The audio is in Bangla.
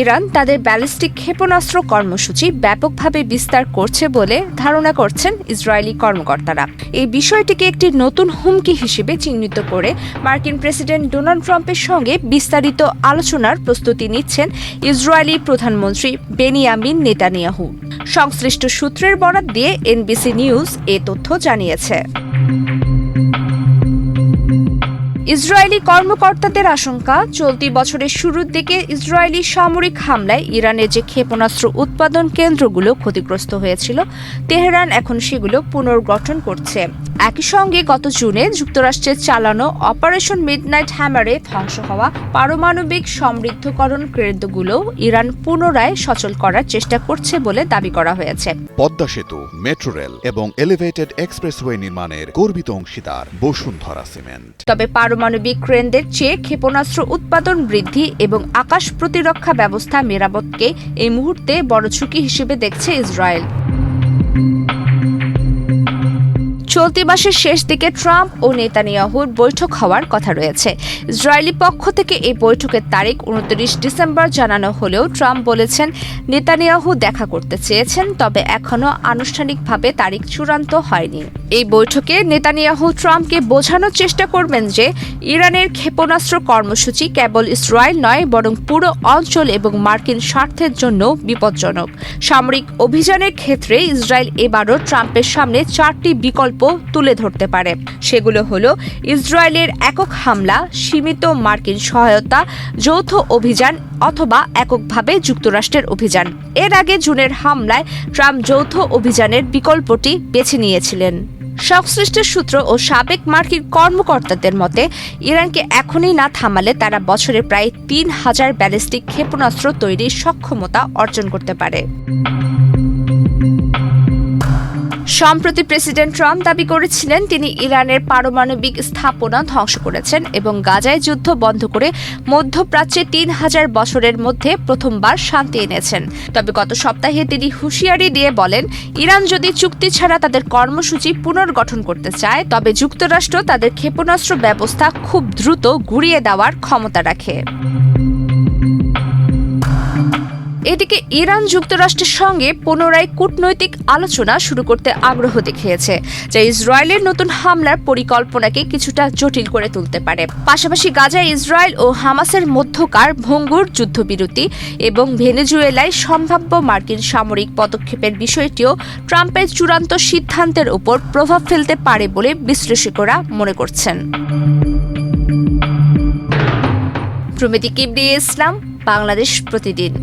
ইরান তাদের ব্যালিস্টিক ক্ষেপণাস্ত্র কর্মসূচি ব্যাপকভাবে বিস্তার করছে বলে ধারণা করছেন ইসরায়েলি কর্মকর্তারা। এই বিষয়টিকে একটি নতুন হুমকি হিসেবে চিহ্নিত করে মার্কিন প্রেসিডেন্ট ডোনাল্ড ট্রাম্পের সঙ্গে বিস্তারিত আলোচনার প্রস্তুতি নিচ্ছেন ইসরায়েলি প্রধানমন্ত্রী বেনিয়ামিন নেতানিয়াহু। সংশ্লিষ্ট সূত্রের বরাত দিয়ে এনবিসি নিউজ এ তথ্য জানিয়েছে। ইসরায়েলি কর্মকর্তাদের আশঙ্কা, চলতি বছরের শুরুর দিকে ইসরায়েলি সামরিক হামলায় ইরানের যে ক্ষেপণাস্ত্র উৎপাদন কেন্দ্রগুলো ক্ষতিগ্রস্ত হয়েছিল, তেহরান এখন সেগুলো পুনর্গঠন করছে। একই সঙ্গে গত জুনে যুক্তরাষ্ট্রের চালানো অপারেশন মিডনাইট হ্যামারে ধ্বংস হওয়া পারমাণবিক সমৃদ্ধকরণ কেন্দ্রগুলো ইরান পুনরায় সচল করার চেষ্টা করছে বলে দাবি করা হয়েছে। পদ্মা সেতু, মেট্রো রেল এবং এলিভেটেড এক্সপ্রেসওয়ে নির্মাণের গর্বিত অংশীদার বসুন্ধরা সিমেন্ট। তবে পারমাণবিক কেন্দ্রের চেয়ে ক্ষেপণাস্ত্র উৎপাদন বৃদ্ধি এবং আকাশ প্রতিরক্ষা ব্যবস্থা মেরামতকে এই মুহূর্তে বড় ঝুঁকি হিসেবে দেখছে ইসরায়েল। চলতি মাসের শেষ দিকে ট্রাম্প ও নেতানিয়াহুর বৈঠক হওয়ার কথা রয়েছে। ইসরায়েলি পক্ষ থেকে এই বৈঠকের তারিখ 29 ডিসেম্বর জানানো হলেও ট্রাম্প বলেছেন নেতানিয়াহু দেখা করতে চেয়েছেন, তবে এখনও আনুষ্ঠানিকভাবে তারিখ চূড়ান্ত হয়নি। এই বৈঠকে নেতানিয়াহু ট্রাম্পকে বোঝানোর চেষ্টা করবেন যে ইরানের ক্ষেপণাস্ত্র কর্মসূচি কেবল ইসরায়েল নয়, বরং পুরো অঞ্চল এবং মার্কিন স্বার্থের জন্য বিপজ্জনক। সামরিক অভিযানের ক্ষেত্রে ইসরায়েল এবারও ট্রাম্পের সামনে 4টি বিকল্প তুলে ধরতে পারে। সেগুলো হলো ইসরায়েলের একক হামলা, সীমিত মার্কিন সহায়তা, যৌথ অভিযান অথবা এককভাবে যুক্তরাষ্ট্রের অভিযান। এর আগে জুনের হামলায় ট্রাম্প যৌথ অভিযানের বিকল্পটি বেছে নিয়েছিলেন। সংশ্লিষ্ট সূত্র ও সাবেক মার্কিন কর্মকর্তাদের মতে, ইরানকে এখনই না থামালে তারা বছরে প্রায় 3000 ব্যালিস্টিক ক্ষেপণাস্ত্র তৈরির সক্ষমতা অর্জন করতে পারে। সম্প্রতি প্রেসিডেন্ট ট্রাম্প দাবি করেছিলেন তিনি ইরানের পারমাণবিক স্থাপনা ধ্বংস করেছেন এবং গাজায় যুদ্ধ বন্ধ করে মধ্যপ্রাচ্যে 3000 বছরের মধ্যে প্রথমবার শান্তি এনেছেন। তবে গত সপ্তাহে তিনি হুঁশিয়ারি দিয়ে বলেন, ইরান যদি চুক্তি ছাড়া তাদের কর্মসূচি পুনর্গঠন করতে চায়, তবে যুক্তরাষ্ট্র তাদের ক্ষেপণাস্ত্র ব্যবস্থা খুব দ্রুত গুঁড়িয়ে দেওয়ার ক্ষমতা রাখে। এদিকে ইরান যুক্তরাষ্ট্রের সঙ্গে পুনরায় কূটনৈতিক আলোচনা শুরু করতে আগ্রহ দেখিয়েছে, যা ইসরায়েলের নতুন হামলার পরিকল্পনাকে কিছুটা জটিল করে তুলতে পারে। পাশাপাশি গাজায় ইসরায়েল ও হামাসের মধ্যকার ভঙ্গুর যুদ্ধবিরতি এবং ভেনেজুয়েলায় সম্ভাব্য মার্কিন সামরিক পদক্ষেপের বিষয়টিও ট্রাম্পের চূড়ান্ত সিদ্ধান্তের উপর প্রভাব ফেলতে পারে বলে বিশ্লেষকরা মনে করছেন। প্রমিতি কিবরিয়া ইসলাম, বাংলাদেশ প্রতিদিন।